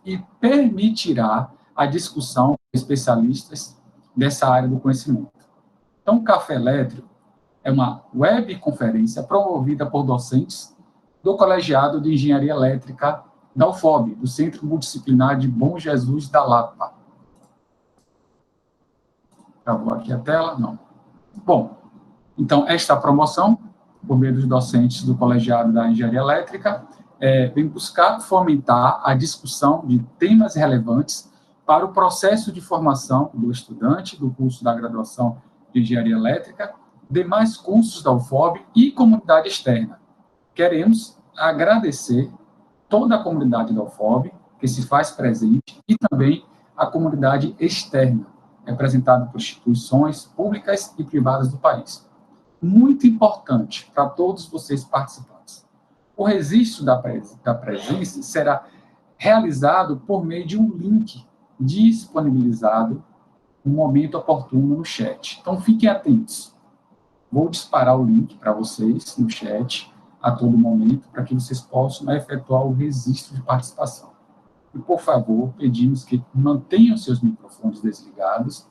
e permitirá a discussão com especialistas dessa área do conhecimento. Então, o Café Elétrico é uma webconferência promovida por docentes do Colegiado de Engenharia Elétrica da UFOB, do Centro Multidisciplinar de Bom Jesus da Lapa. Travou aqui a tela? Não. Bom, então, esta promoção, por meio dos docentes do Colegiado da Engenharia Elétrica, vem buscar fomentar a discussão de temas relevantes para o processo de formação do estudante do curso da graduação de Engenharia Elétrica, demais cursos da UFOB e comunidade externa. Queremos agradecer toda a comunidade da UFOB, que se faz presente, e também a comunidade externa, representada por instituições públicas e privadas do país. Muito importante para todos vocês participantes. O registro da presença será realizado por meio de um link disponibilizado no momento oportuno no chat. Então, fiquem atentos. Vou disparar o link para vocês no chat a todo momento, para que vocês possam efetuar o registro de participação. E, por favor, pedimos que mantenham seus microfones desligados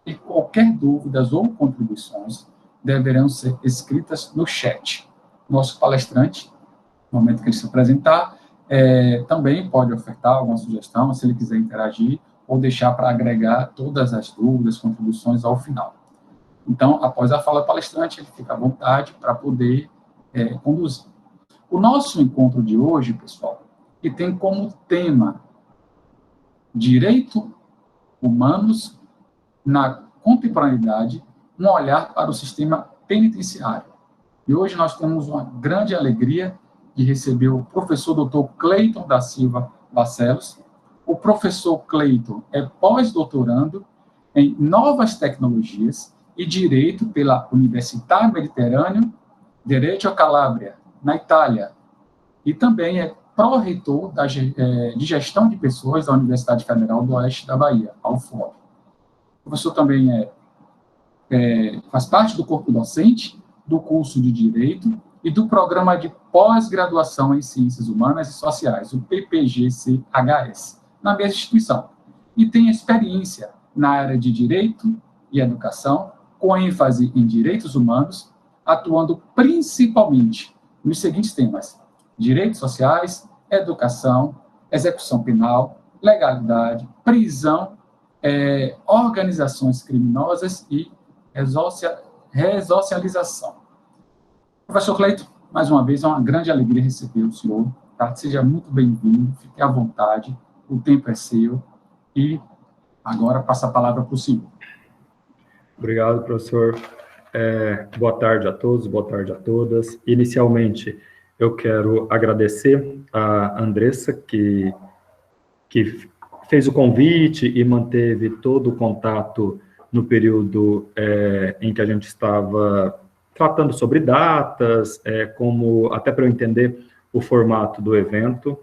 e qualquer dúvidas ou contribuições deverão ser escritas no chat. Nosso palestrante, no momento que ele se apresentar, também pode ofertar alguma sugestão, se ele quiser interagir, ou deixar para agregar todas as dúvidas, contribuições ao final. Então, após a fala do palestrante, ele fica à vontade para poder conduzir. O nosso encontro de hoje, pessoal, que tem como tema Direito Humanos na Contemporaneidade, um olhar para o sistema penitenciário. E hoje nós temos uma grande alegria de receber o professor Dr. Cleiton da Silva Barcelos. O professor Cleiton é pós-doutorando em Novas Tecnologias e Direito pela Universidade Mediterrâneo, Direito a Calábria, na Itália, e também é pró-reitor de Gestão de Pessoas da Universidade Federal do Oeste da Bahia, a UFOB. O professor também faz parte do corpo docente do curso de Direito e do programa de pós-graduação em Ciências Humanas e Sociais, o PPGCHS, na mesma instituição. E tem experiência na área de Direito e Educação, com ênfase em Direitos Humanos, atuando principalmente nos seguintes temas: Direitos Sociais, Educação, Execução Penal, Legalidade, Prisão, Organizações Criminosas e Ressocialização. Professor Cleiton, mais uma vez, é uma grande alegria receber o senhor. Tá? Seja muito bem-vindo, fique à vontade, o tempo é seu. E agora passa a palavra para o senhor. Obrigado, professor. Boa tarde a todos, boa tarde a todas. Inicialmente, eu quero agradecer a Andressa, que fez o convite e manteve todo o contato no período em que a gente estava tratando sobre datas, até para eu entender o formato do evento.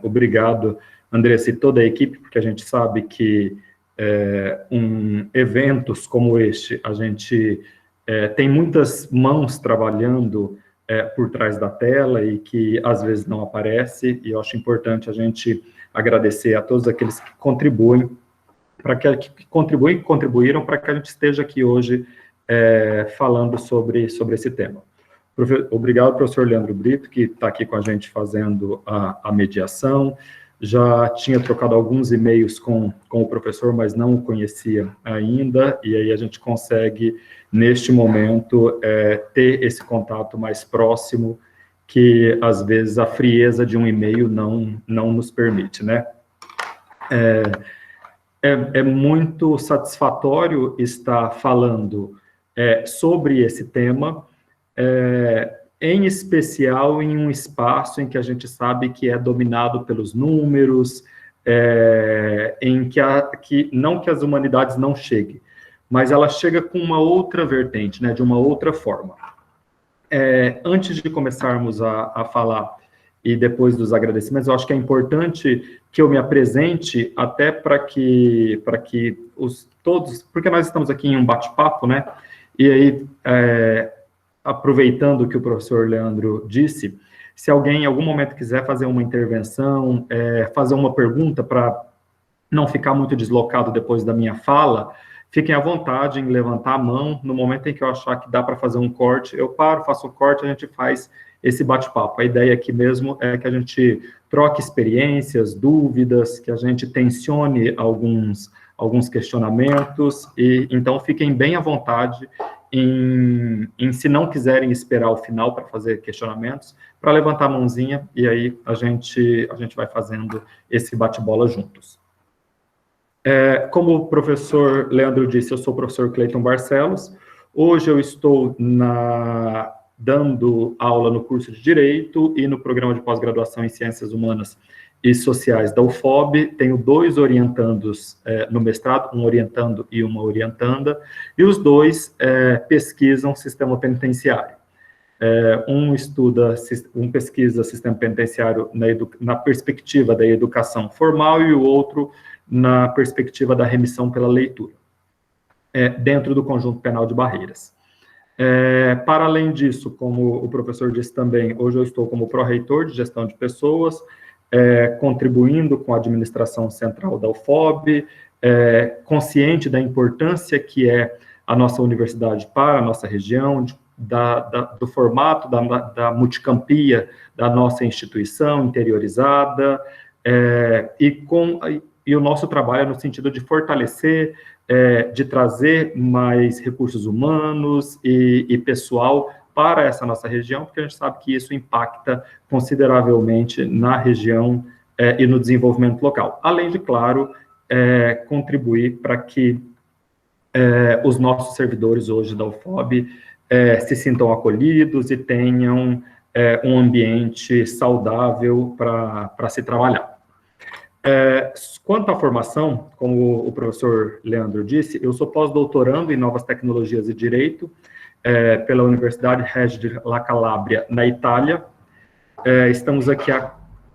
Obrigado, Andressa, e toda a equipe, porque a gente sabe que eventos como este, a gente tem muitas mãos trabalhando por trás da tela e que às vezes não aparece, e eu acho importante a gente agradecer a todos aqueles que contribuem, contribuíram para que a gente esteja aqui hoje falando sobre esse tema. Obrigado, professor Leandro Brito, que está aqui com a gente fazendo a mediação. Já tinha trocado alguns e-mails com o professor, mas não o conhecia ainda, e aí a gente consegue, neste momento, ter esse contato mais próximo, que às vezes a frieza de um e-mail não nos permite, né? É muito satisfatório estar falando sobre esse tema, em especial em um espaço em que a gente sabe que é dominado pelos números, em que não que as humanidades não cheguem, mas ela chega com uma outra vertente, né, de uma outra forma. Antes de começarmos a falar, e depois dos agradecimentos, eu acho que é importante que eu me apresente até para que todos, porque nós estamos aqui em um bate-papo, né, e aí, aproveitando o que o professor Leandro disse, Se alguém em algum momento quiser fazer uma intervenção, fazer uma pergunta para não ficar muito deslocado depois da minha fala, fiquem à vontade em levantar a mão. No momento em que eu achar que dá para fazer um corte, eu paro, faço o corte, a gente faz esse bate-papo. A ideia aqui mesmo é que a gente troque experiências, dúvidas, que a gente tensione alguns questionamentos, e então fiquem bem à vontade se não quiserem esperar o final para fazer questionamentos, para levantar a mãozinha, e aí a gente vai fazendo esse bate-bola juntos. Como o professor Leandro disse, eu sou o professor Cleiton Barcelos. Hoje eu estou dando aula no curso de Direito e no programa de pós-graduação em Ciências Humanas e Sociais da UFOB. Tenho 2 orientandos no mestrado, um orientando e uma orientanda, e os 2 pesquisam sistema penitenciário. Um pesquisa sistema penitenciário na perspectiva da educação formal e o outro na perspectiva da remissão pela leitura, dentro do conjunto penal de Barreiras. Para além disso, como o professor disse também, hoje eu estou como pró-reitor de gestão de pessoas, contribuindo com a administração central da UFOB, consciente da importância que é a nossa universidade para a nossa região, do formato da multicampia da nossa instituição interiorizada, e o nosso trabalho é no sentido de fortalecer, de trazer mais recursos humanos e pessoal para essa nossa região, porque a gente sabe que isso impacta consideravelmente na região e no desenvolvimento local. Além de, claro, contribuir para que os nossos servidores hoje da UFOB se sintam acolhidos e tenham um ambiente saudável para se trabalhar. Quanto à formação, como o professor Leandro disse, eu sou pós-doutorando em Novas Tecnologias e Direito pela Universidade Regis La Calabria, na Itália. Estamos aqui há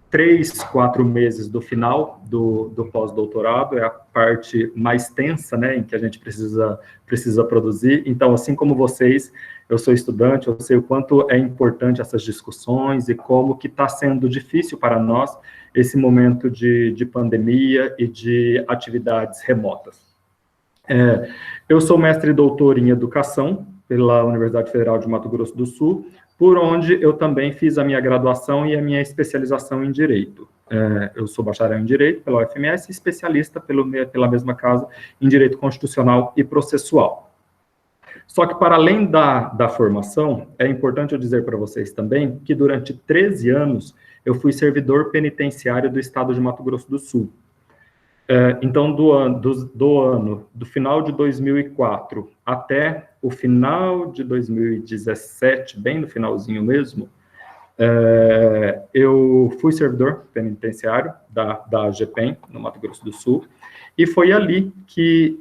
3, 4 meses do final do pós-doutorado, é a parte mais tensa, né, em que a gente precisa produzir. Então, assim como vocês, eu sou estudante, eu sei o quanto é importante essas discussões e como que está sendo difícil para nós esse momento de pandemia e de atividades remotas. Eu sou mestre e doutor em Educação pela Universidade Federal de Mato Grosso do Sul, por onde eu também fiz a minha graduação e a minha especialização em Direito. Eu sou bacharel em Direito pela UFMS e especialista pela mesma casa em Direito Constitucional e Processual. Só que, para além da formação, é importante eu dizer para vocês também que durante 13 anos eu fui servidor penitenciário do Estado de Mato Grosso do Sul. Então, do final de 2004 até o final de 2017, bem no finalzinho mesmo, eu fui servidor penitenciário da AGPEM, no Mato Grosso do Sul, e foi ali que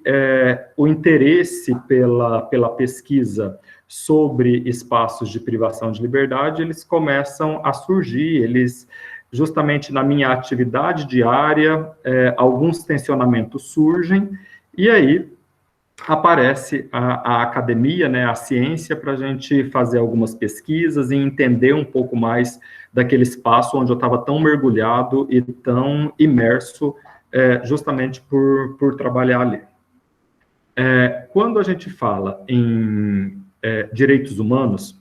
o interesse pela pesquisa sobre espaços de privação de liberdade, eles começam a surgir, justamente na minha atividade diária, alguns tensionamentos surgem, e aí aparece a academia, né, a ciência, para a gente fazer algumas pesquisas e entender um pouco mais daquele espaço onde eu estava tão mergulhado e tão imerso, justamente por trabalhar ali. Quando a gente fala em direitos humanos,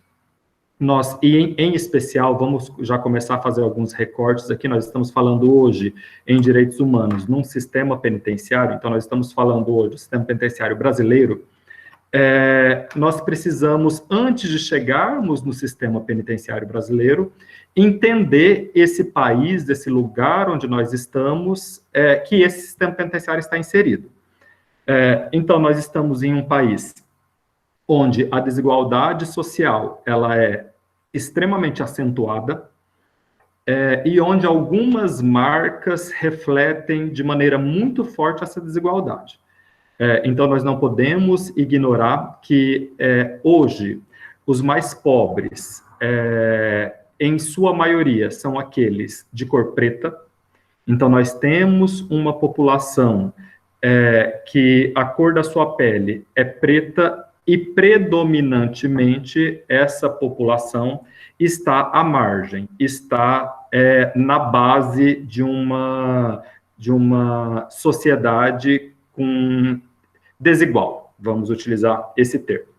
nós, e em especial, vamos já começar a fazer alguns recortes aqui, nós estamos falando hoje em direitos humanos num sistema penitenciário, então nós estamos falando hoje do sistema penitenciário brasileiro. Nós precisamos, antes de chegarmos no sistema penitenciário brasileiro, entender esse país, esse lugar onde nós estamos, que esse sistema penitenciário está inserido. Então, nós estamos em um país onde a desigualdade social ela é extremamente acentuada, e onde algumas marcas refletem de maneira muito forte essa desigualdade. Então, nós não podemos ignorar que, hoje, os mais pobres, em sua maioria, são aqueles de cor preta. Então, nós temos uma população que a cor da sua pele é preta e predominantemente essa população está à margem, está na base de uma sociedade desigual, vamos utilizar esse termo.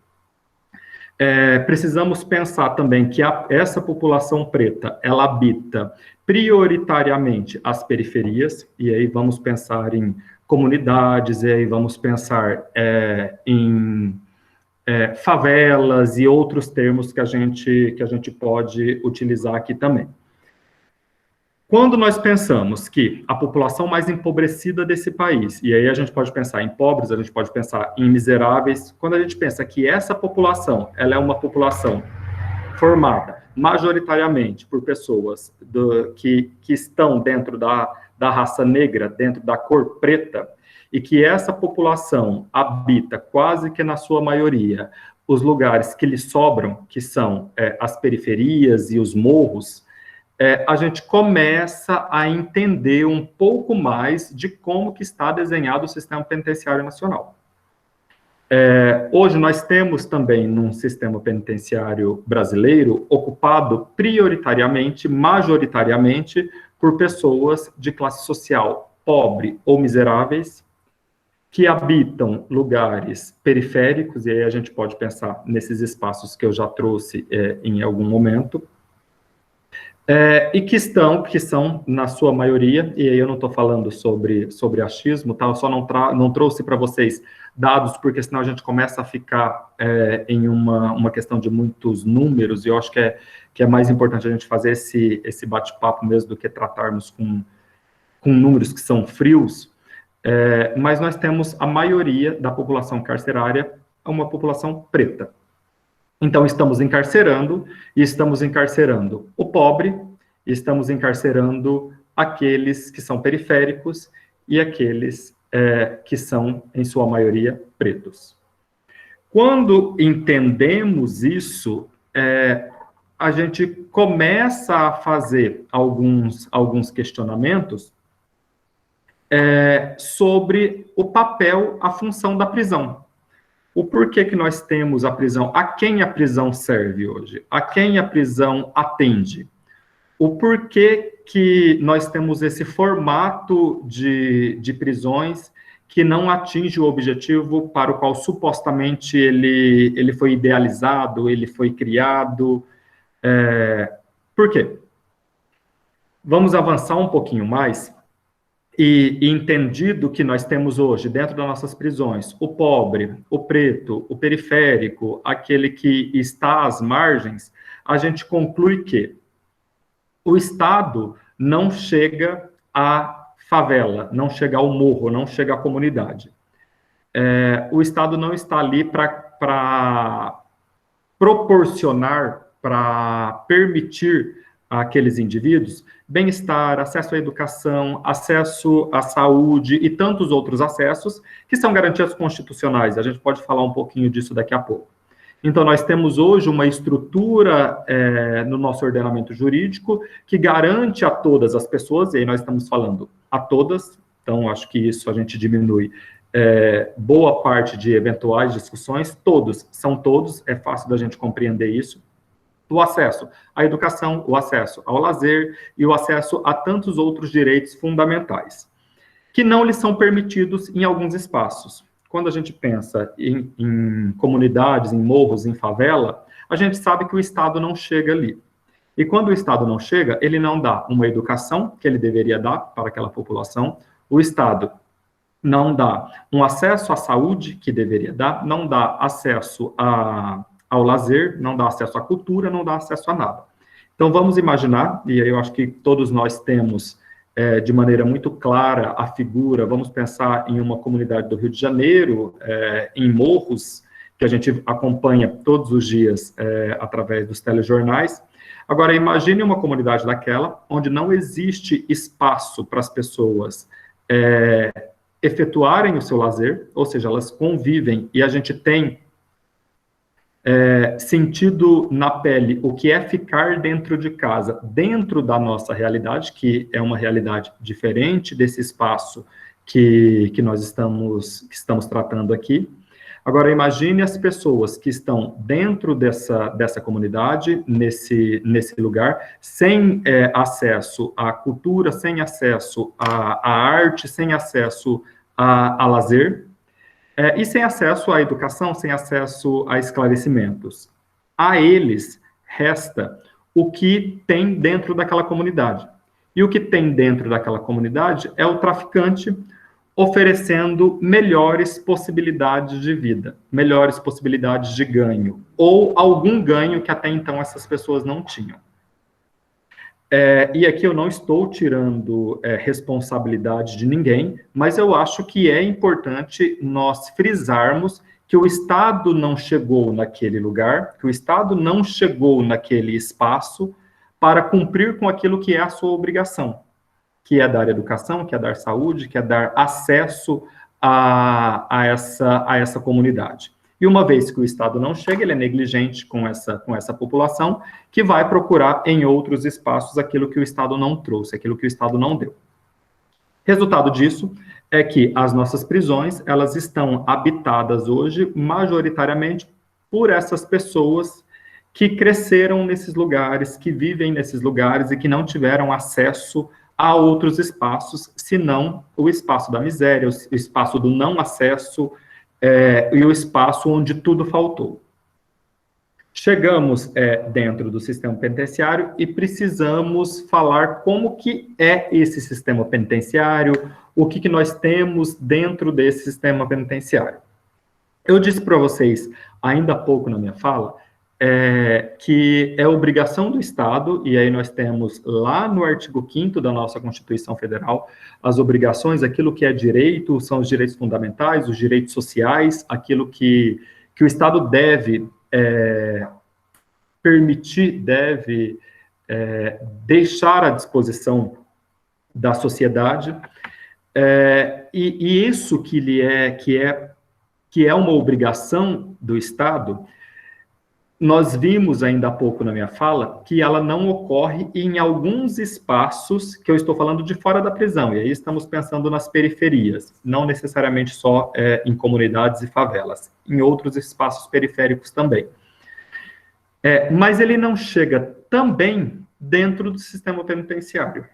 Precisamos pensar também que essa população preta, ela habita prioritariamente as periferias, e aí vamos pensar em comunidades, e aí vamos pensar em favelas e outros termos que a gente pode utilizar aqui também. Quando nós pensamos que a população mais empobrecida desse país, e aí a gente pode pensar em pobres, a gente pode pensar em miseráveis, quando a gente pensa que essa população, ela é uma população formada majoritariamente por pessoas que estão dentro da raça negra, dentro da cor preta, e que essa população habita quase que na sua maioria os lugares que lhe sobram, que são as periferias e os morros, a gente começa a entender um pouco mais de como que está desenhado o sistema penitenciário nacional. Hoje nós temos também num sistema penitenciário brasileiro ocupado prioritariamente, majoritariamente, por pessoas de classe social pobre ou miseráveis, que habitam lugares periféricos, e aí a gente pode pensar nesses espaços que eu já trouxe em algum momento, e que são, na sua maioria, e aí eu não estou falando sobre achismo, tá? Eu só não trouxe para vocês dados, porque senão a gente começa a ficar em uma questão de muitos números, e eu acho que é mais importante a gente fazer esse bate-papo mesmo do que tratarmos com números que são frios, mas nós temos a maioria da população carcerária, uma população preta. Então, estamos encarcerando o pobre, estamos encarcerando aqueles que são periféricos e aqueles que são, em sua maioria, pretos. Quando entendemos isso, a gente começa a fazer alguns questionamentos sobre o papel, a função da prisão. O porquê que nós temos a prisão, a quem a prisão serve hoje, a quem a prisão atende, o porquê que nós temos esse formato de prisões que não atinge o objetivo para o qual supostamente ele foi idealizado, ele foi criado. Por quê? Vamos avançar um pouquinho mais. E entendido que nós temos hoje, dentro das nossas prisões, o pobre, o preto, o periférico, aquele que está às margens, a gente conclui que o Estado não chega à favela, não chega ao morro, não chega à comunidade. O Estado não está ali para proporcionar, para permitir àqueles indivíduos bem-estar, acesso à educação, acesso à saúde e tantos outros acessos que são garantias constitucionais. A gente pode falar um pouquinho disso daqui a pouco. Então, nós temos hoje uma estrutura no nosso ordenamento jurídico que garante a todas as pessoas, e aí nós estamos falando a todas, então acho que isso a gente diminui boa parte de eventuais discussões, são todos, é fácil da gente compreender isso, o acesso à educação, o acesso ao lazer e o acesso a tantos outros direitos fundamentais, que não lhes são permitidos em alguns espaços. Quando a gente pensa em comunidades, em morros, em favela, a gente sabe que o Estado não chega ali. E quando o Estado não chega, ele não dá uma educação que ele deveria dar para aquela população, o Estado não dá um acesso à saúde que deveria dar, não dá acesso ao lazer, não dá acesso à cultura, não dá acesso a nada. Então, vamos imaginar, e aí eu acho que todos nós temos de maneira muito clara a figura, vamos pensar em uma comunidade do Rio de Janeiro, em morros, que a gente acompanha todos os dias através dos telejornais. Agora, imagine uma comunidade daquela, onde não existe espaço para as pessoas efetuarem o seu lazer, ou seja, elas convivem, e a gente tem sentido na pele o que é ficar dentro de casa, dentro da nossa realidade, que é uma realidade diferente desse espaço que nós estamos tratando aqui. Agora, imagine as pessoas que estão dentro dessa comunidade, nesse lugar, sem acesso à cultura, sem acesso à arte, sem acesso a lazer, e sem acesso à educação, sem acesso a esclarecimentos. A eles resta o que tem dentro daquela comunidade. E o que tem dentro daquela comunidade é o traficante oferecendo melhores possibilidades de vida, melhores possibilidades de ganho, ou algum ganho que até então essas pessoas não tinham. E aqui eu não estou tirando responsabilidade de ninguém, mas eu acho que é importante nós frisarmos que o Estado não chegou naquele lugar, que o Estado não chegou naquele espaço para cumprir com aquilo que é a sua obrigação, que é dar educação, que é dar saúde, que é dar acesso a essa comunidade. E uma vez que o Estado não chega, ele é negligente com essa população, que vai procurar em outros espaços aquilo que o Estado não trouxe, aquilo que o Estado não deu. Resultado disso é que as nossas prisões, elas estão habitadas hoje, majoritariamente, por essas pessoas que cresceram nesses lugares, que vivem nesses lugares e que não tiveram acesso a outros espaços, senão o espaço da miséria, o espaço do não acesso e o espaço onde tudo faltou. Chegamos dentro do sistema penitenciário e precisamos falar como que é esse sistema penitenciário, o que nós temos dentro desse sistema penitenciário. Eu disse para vocês, ainda há pouco na minha fala, que é obrigação do Estado, e aí nós temos lá no artigo 5º da nossa Constituição Federal, as obrigações, aquilo que é direito, são os direitos fundamentais, os direitos sociais, aquilo que o Estado deve permitir, deve deixar à disposição da sociedade, e isso que é uma obrigação do Estado. Nós vimos ainda há pouco na minha fala que ela não ocorre em alguns espaços, que eu estou falando de fora da prisão, e aí estamos pensando nas periferias, não necessariamente só em comunidades e favelas, em outros espaços periféricos também. Mas ele não chega também dentro do sistema penitenciário.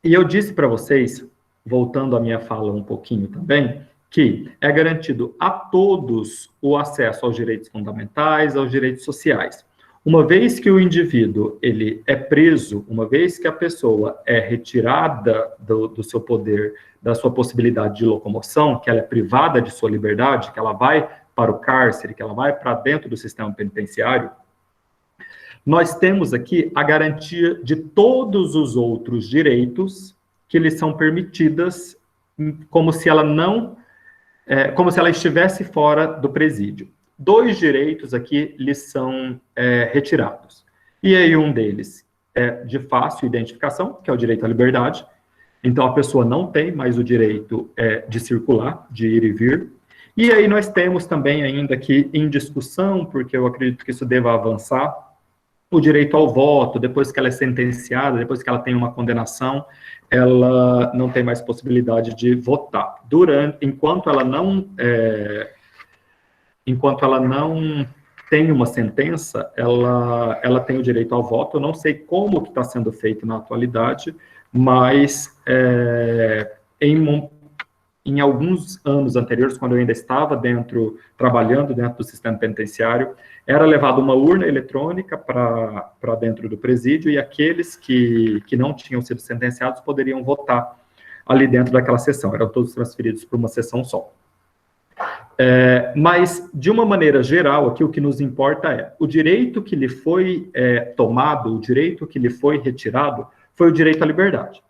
E eu disse para vocês, voltando à minha fala um pouquinho também, que é garantido a todos o acesso aos direitos fundamentais, aos direitos sociais. Uma vez que o indivíduo ele é preso, uma vez que a pessoa é retirada do seu poder, da sua possibilidade de locomoção, que ela é privada de sua liberdade, que ela vai para o cárcere, que ela vai para dentro do sistema penitenciário, nós temos aqui a garantia de todos os outros direitos que lhes são permitidas, como se ela estivesse fora do presídio. 2 direitos aqui lhes são retirados. E aí um deles é de fácil identificação, que é o direito à liberdade. Então a pessoa não tem mais o direito de circular, de ir e vir. E aí nós temos também ainda aqui em discussão, porque eu acredito que isso deva avançar, o direito ao voto. Depois que ela é sentenciada, depois que ela tem uma condenação, ela não tem mais possibilidade de votar. Enquanto ela não tem uma sentença, ela tem o direito ao voto. Eu não sei como que está sendo feito na atualidade, mas em alguns anos anteriores, quando eu ainda estava trabalhando dentro do sistema penitenciário, era levada uma urna eletrônica para dentro do presídio, e aqueles que não tinham sido sentenciados poderiam votar ali dentro daquela sessão. Eram todos transferidos para uma sessão só. Mas, de uma maneira geral, aqui o que nos importa é o direito que lhe foi tomado, o direito que lhe foi retirado, foi o direito à liberdade.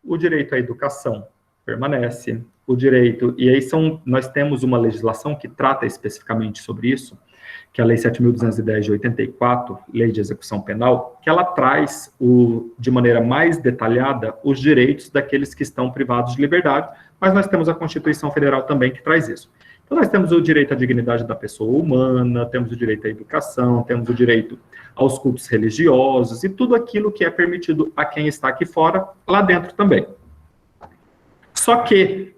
O direito à educação permanece, o direito, e aí nós temos uma legislação que trata especificamente sobre isso, que é a Lei 7.210 de 84, Lei de Execução Penal, que ela traz, de maneira mais detalhada, os direitos daqueles que estão privados de liberdade, mas nós temos a Constituição Federal também que traz isso. Então, nós temos o direito à dignidade da pessoa humana, temos o direito à educação, temos o direito aos cultos religiosos, e tudo aquilo que é permitido a quem está aqui fora, lá dentro também. Só que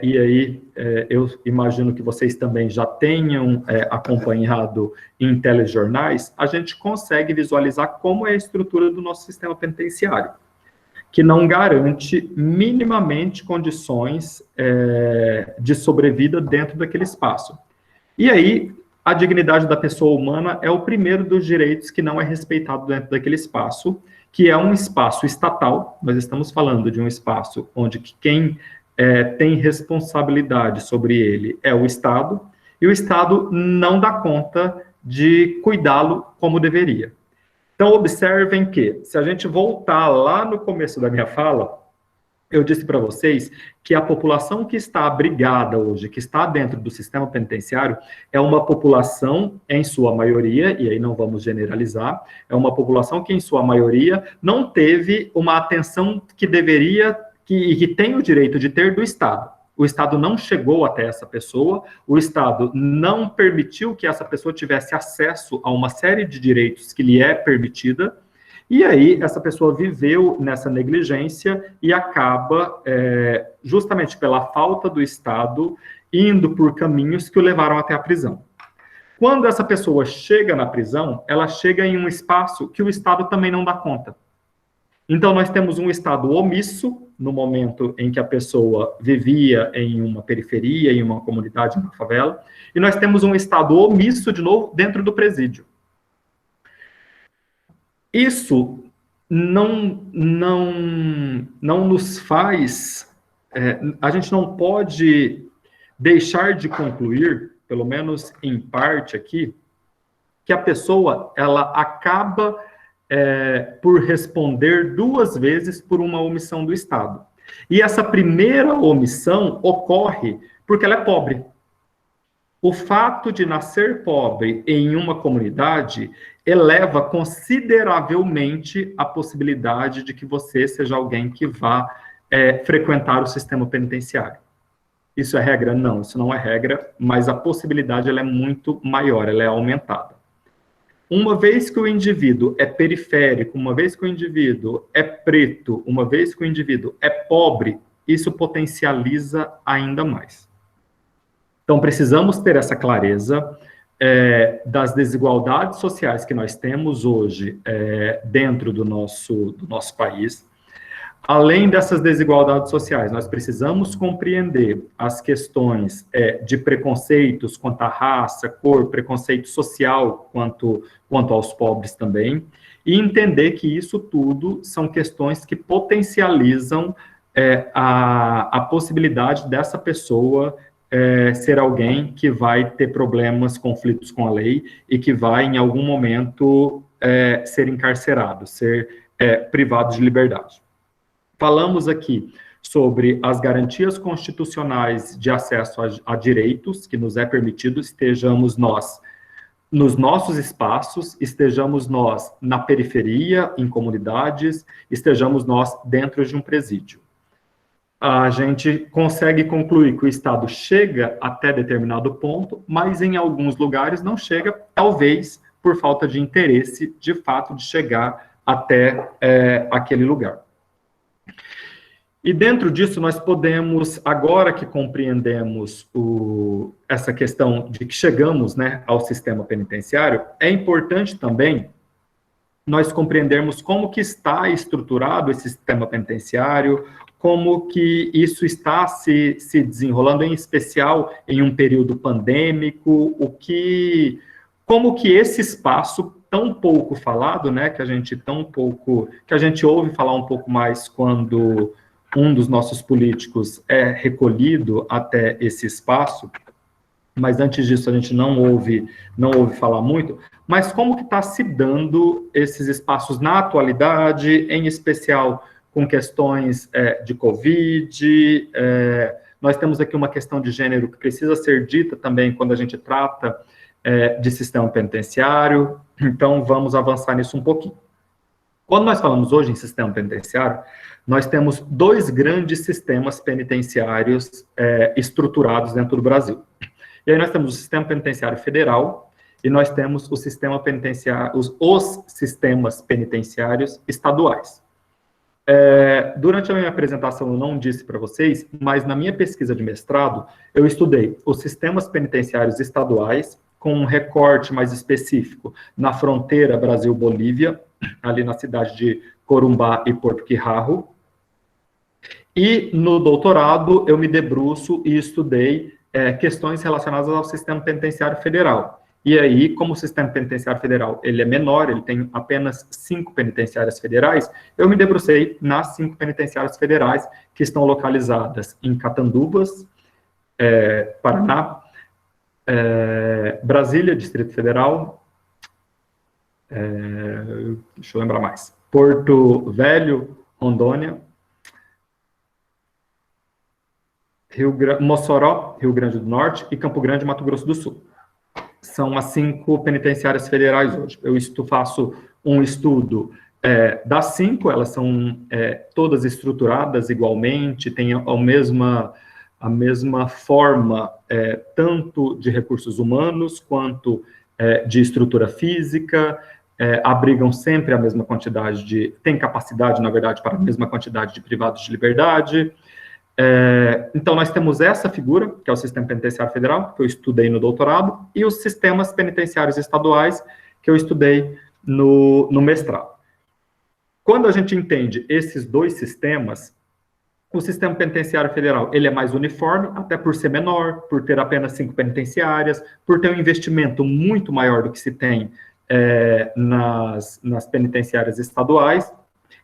e aí eu imagino que vocês também já tenham acompanhado em telejornais, a gente consegue visualizar como é a estrutura do nosso sistema penitenciário, que não garante minimamente condições de sobrevida dentro daquele espaço. E aí, a dignidade da pessoa humana é o primeiro dos direitos que não é respeitado dentro daquele espaço, que é um espaço estatal. Nós estamos falando de um espaço onde quem tem responsabilidade sobre ele é o Estado, e o Estado não dá conta de cuidá-lo como deveria. Então, observem que, se a gente voltar lá no começo da minha fala, eu disse para vocês que a população que está abrigada hoje, que está dentro do sistema penitenciário, é uma população, em sua maioria, e aí não vamos generalizar, é uma população que, em sua maioria, não teve uma atenção que deveria, que tem o direito de ter do Estado. O Estado não chegou até essa pessoa, o Estado não permitiu que essa pessoa tivesse acesso a uma série de direitos que lhe é permitida, e aí essa pessoa viveu nessa negligência e acaba, justamente pela falta do Estado, indo por caminhos que o levaram até a prisão. Quando essa pessoa chega na prisão, ela chega em um espaço que o Estado também não dá conta. Então, nós temos um Estado omisso, no momento em que a pessoa vivia em uma periferia, em uma comunidade, em uma favela, e nós temos um Estado omisso, de novo, dentro do presídio. Isso não nos faz... a gente não pode deixar de concluir, pelo menos em parte aqui, que a pessoa, ela acaba... por responder 2 vezes por uma omissão do Estado. E essa primeira omissão ocorre porque ela é pobre. O fato de nascer pobre em uma comunidade eleva consideravelmente a possibilidade de que você seja alguém que vá frequentar o sistema penitenciário. Isso é regra? Não, isso não é regra, mas a possibilidade ela é muito maior, ela é aumentada. Uma vez que o indivíduo é periférico, uma vez que o indivíduo é preto, uma vez que o indivíduo é pobre, isso potencializa ainda mais. Então, precisamos ter essa clareza das desigualdades sociais que nós temos hoje dentro do nosso país. Além dessas desigualdades sociais, nós precisamos compreender as questões de preconceitos quanto à raça, cor, preconceito social quanto aos pobres também, e entender que isso tudo são questões que potencializam a possibilidade dessa pessoa ser alguém que vai ter problemas, conflitos com a lei, e que vai, em algum momento, ser encarcerado, ser privado de liberdade. Falamos aqui sobre as garantias constitucionais de acesso a direitos, que nos é permitido, estejamos nós nos nossos espaços, estejamos nós na periferia, em comunidades, estejamos nós dentro de um presídio. A gente consegue concluir que o Estado chega até determinado ponto, mas em alguns lugares não chega, talvez por falta de interesse, de fato, de chegar até aquele lugar. E dentro disso, nós podemos, agora que compreendemos essa questão de que chegamos, né, ao sistema penitenciário, é importante também nós compreendermos como que está estruturado esse sistema penitenciário, como que isso está se desenrolando, em especial em um período pandêmico, como que esse espaço tão pouco falado, né, que a gente ouve falar um pouco mais quando um dos nossos políticos é recolhido até esse espaço, mas antes disso a gente não ouve falar muito, mas como que está se dando esses espaços na atualidade, em especial com questões de Covid, nós temos aqui uma questão de gênero que precisa ser dita também quando a gente trata de sistema penitenciário, então vamos avançar nisso um pouquinho. Quando nós falamos hoje em sistema penitenciário, nós temos 2 grandes sistemas penitenciários estruturados dentro do Brasil. E aí nós temos o sistema penitenciário federal e nós temos o sistema penitenciário, os sistemas penitenciários estaduais. Durante a minha apresentação, eu não disse para vocês, mas na minha pesquisa de mestrado, eu estudei os sistemas penitenciários estaduais, com um recorte mais específico na fronteira Brasil-Bolívia, ali na cidade de Corumbá e Porto Quijarro. E no doutorado, eu me debruço e estudei questões relacionadas ao sistema penitenciário federal. E aí, como o sistema penitenciário federal ele é menor, ele tem apenas 5 penitenciárias federais, eu me debrucei nas 5 penitenciárias federais que estão localizadas em Catanduvas, Paraná, Brasília, Distrito Federal, deixa eu lembrar mais, Porto Velho, Rondônia, Mossoró, Rio Grande do Norte, e Campo Grande, Mato Grosso do Sul. São as 5 penitenciárias federais hoje. Eu faço um estudo das 5, elas são todas estruturadas igualmente, têm a mesma forma, tanto de recursos humanos, quanto de estrutura física, abrigam sempre a mesma quantidade tem capacidade, na verdade, para a mesma quantidade de privados de liberdade. Então, nós temos essa figura, que é o Sistema Penitenciário Federal, que eu estudei no doutorado, e os sistemas penitenciários estaduais, que eu estudei no mestrado. Quando a gente entende esses 2 sistemas, o Sistema Penitenciário Federal, ele é mais uniforme, até por ser menor, por ter apenas 5 penitenciárias, por ter um investimento muito maior do que se tem nas penitenciárias estaduais,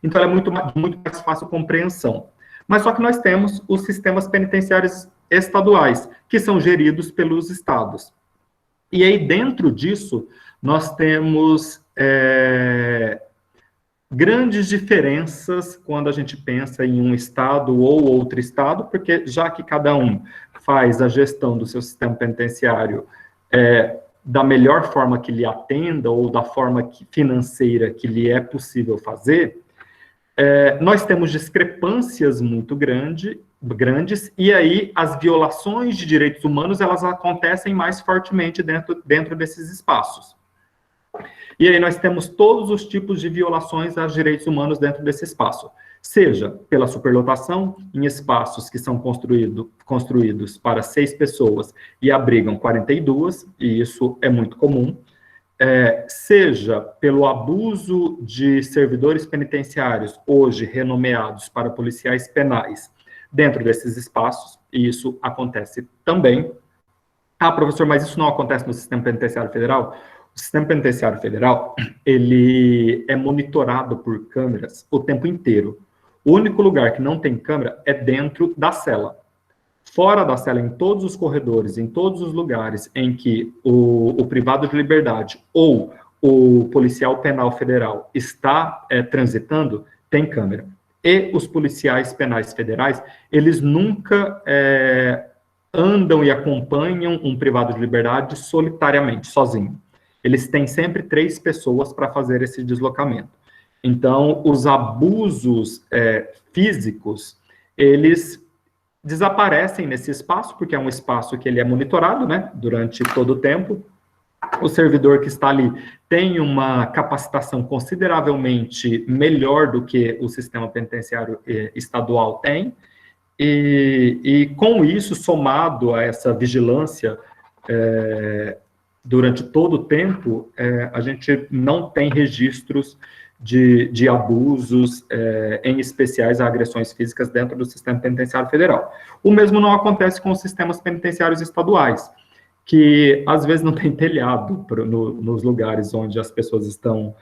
então é muito mais fácil compreensão. Mas só que nós temos os sistemas penitenciários estaduais, que são geridos pelos estados. E aí, dentro disso, nós temos grandes diferenças quando a gente pensa em um estado ou outro estado, porque já que cada um faz a gestão do seu sistema penitenciário da melhor forma que lhe atenda, ou da forma financeira que lhe é possível fazer, nós temos discrepâncias muito grandes, e aí as violações de direitos humanos, elas acontecem mais fortemente dentro desses espaços. E aí nós temos todos os tipos de violações aos direitos humanos dentro desse espaço, seja pela superlotação, em espaços que são construídos para 6 pessoas e abrigam 42, e isso é muito comum, seja pelo abuso de servidores penitenciários, hoje renomeados para policiais penais, dentro desses espaços, e isso acontece também. Ah, professor, mas isso não acontece no Sistema Penitenciário Federal? O Sistema Penitenciário Federal, ele é monitorado por câmeras o tempo inteiro. O único lugar que não tem câmera é dentro da cela. Fora da cela, em todos os corredores, em todos os lugares em que o privado de liberdade ou o policial penal federal está transitando, tem câmera. E os policiais penais federais, eles nunca andam e acompanham um privado de liberdade solitariamente, sozinho. Eles têm sempre 3 pessoas para fazer esse deslocamento. Então, os abusos físicos, eles desaparecem nesse espaço, porque é um espaço que ele é monitorado, né, durante todo o tempo. O servidor que está ali tem uma capacitação consideravelmente melhor do que o sistema penitenciário estadual tem, e com isso, somado a essa vigilância durante todo o tempo, a gente não tem registros de abusos, em especiais a agressões físicas dentro do sistema penitenciário federal. O mesmo não acontece com os sistemas penitenciários estaduais, que às vezes não tem telhado nos lugares onde as pessoas estão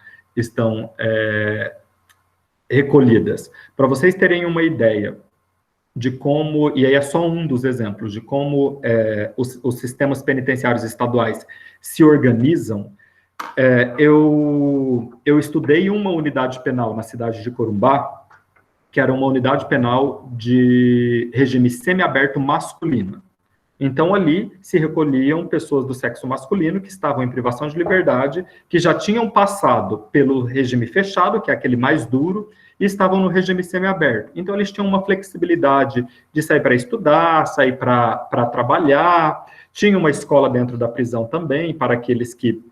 recolhidas. Para vocês terem uma ideia de como, e aí é só um dos exemplos, de como os sistemas penitenciários estaduais se organizam, eu estudei uma unidade penal na cidade de Corumbá, que era uma unidade penal de regime semiaberto masculino. Então, ali se recolhiam pessoas do sexo masculino que estavam em privação de liberdade, que já tinham passado pelo regime fechado, que é aquele mais duro, e estavam no regime semiaberto. Então, eles tinham uma flexibilidade de sair para estudar, sair para trabalhar, tinha uma escola dentro da prisão também, para aqueles que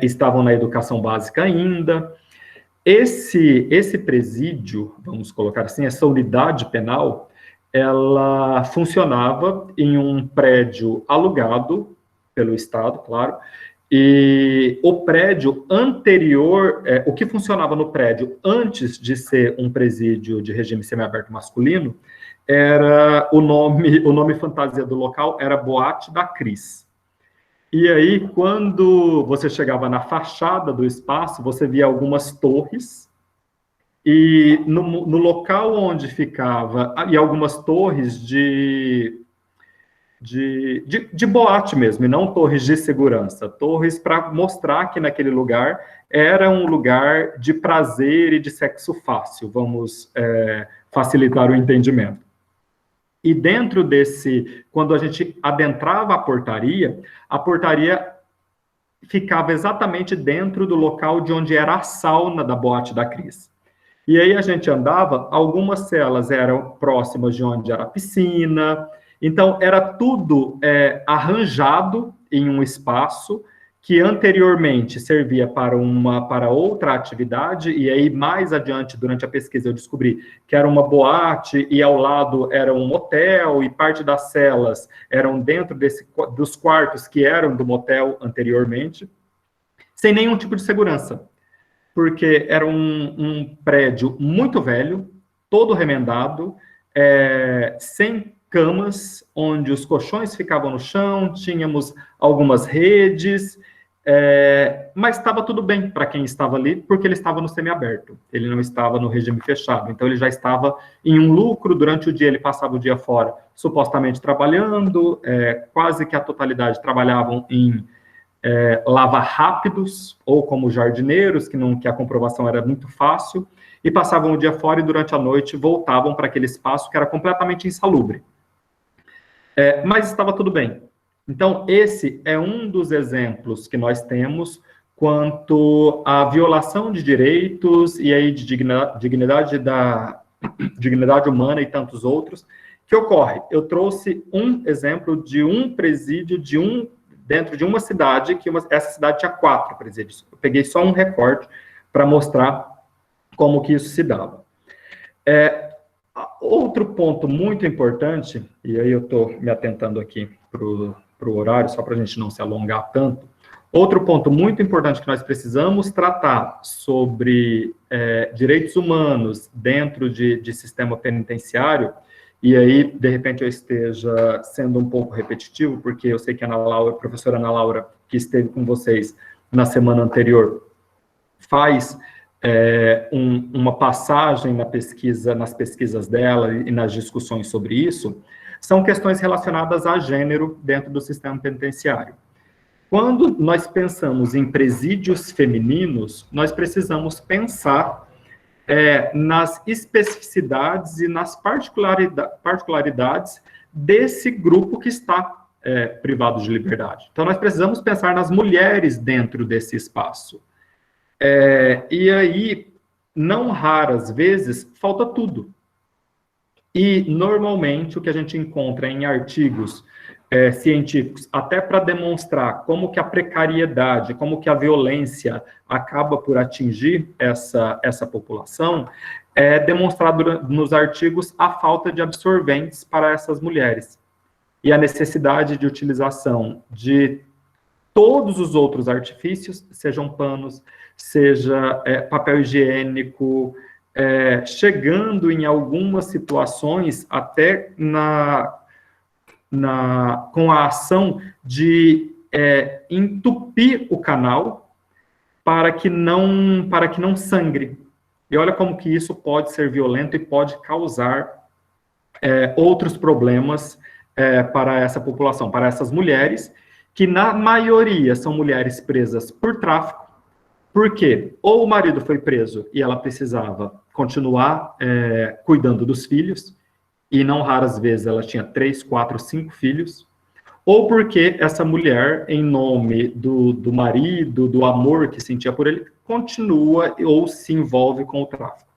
estavam na educação básica ainda. Esse presídio, vamos colocar assim, essa unidade penal, ela funcionava em um prédio alugado pelo Estado, claro, e o prédio anterior, o que funcionava no prédio antes de ser um presídio de regime semiaberto masculino, era o nome fantasia do local era Boate da Cris. E aí, quando você chegava na fachada do espaço, você via algumas torres, e no local onde ficava, e algumas torres de boate mesmo, e não torres de segurança, torres para mostrar que naquele lugar era um lugar de prazer e de sexo fácil, vamos facilitar o entendimento. E dentro desse, quando a gente adentrava a portaria ficava exatamente dentro do local de onde era a sauna da Boate da Cris. E aí a gente andava, algumas celas eram próximas de onde era a piscina, então era tudo arranjado em um espaço que anteriormente servia para outra atividade, e aí mais adiante, durante a pesquisa, eu descobri que era uma boate, e ao lado era um motel, e parte das celas eram dentro dos quartos que eram do motel anteriormente, sem nenhum tipo de segurança, porque era um prédio muito velho, todo remendado, sem camas, onde os colchões ficavam no chão, tínhamos algumas redes, mas estava tudo bem para quem estava ali, porque ele estava no semiaberto, ele não estava no regime fechado, então ele já estava em um lucro. Durante o dia ele passava o dia fora, supostamente trabalhando, quase que a totalidade trabalhavam em lava-rápidos, ou como jardineiros, que a comprovação era muito fácil, e passavam o dia fora e durante a noite voltavam para aquele espaço que era completamente insalubre. Mas estava tudo bem. Então, esse é um dos exemplos que nós temos quanto à violação de direitos e aí de dignidade humana e tantos outros que ocorre. Eu trouxe um exemplo de um presídio dentro de uma cidade, essa cidade tinha 4 presídios. Eu peguei só um recorte para mostrar como que isso se dava. Outro ponto muito importante, e aí eu estou me atentando aqui para o horário, só para a gente não se alongar tanto, outro ponto muito importante que nós precisamos tratar sobre direitos humanos dentro de sistema penitenciário, e aí, de repente, eu esteja sendo um pouco repetitivo, porque eu sei que a professora Ana Laura, que esteve com vocês na semana anterior, faz uma passagem nas pesquisas dela e nas discussões sobre isso, são questões relacionadas a gênero dentro do sistema penitenciário. Quando nós pensamos em presídios femininos, nós precisamos pensar nas especificidades e nas particularidades desse grupo que está privado de liberdade. Então, nós precisamos pensar nas mulheres dentro desse espaço. E aí, não raras vezes, falta tudo. E, normalmente, o que a gente encontra em artigos científicos, até para demonstrar como que a precariedade, como que a violência acaba por atingir essa população, é demonstrado nos artigos a falta de absorventes para essas mulheres e a necessidade de utilização de todos os outros artifícios, sejam panos, seja papel higiênico, chegando em algumas situações até com a ação de entupir o canal para que não sangre. E olha como que isso pode ser violento e pode causar outros problemas para essa população, para essas mulheres, que na maioria são mulheres presas por tráfico, porque ou o marido foi preso e ela precisava continuar cuidando dos filhos, e não raras vezes ela tinha 3, 4, 5 filhos, ou porque essa mulher, em nome do marido, do amor que sentia por ele, continua ou se envolve com o tráfico.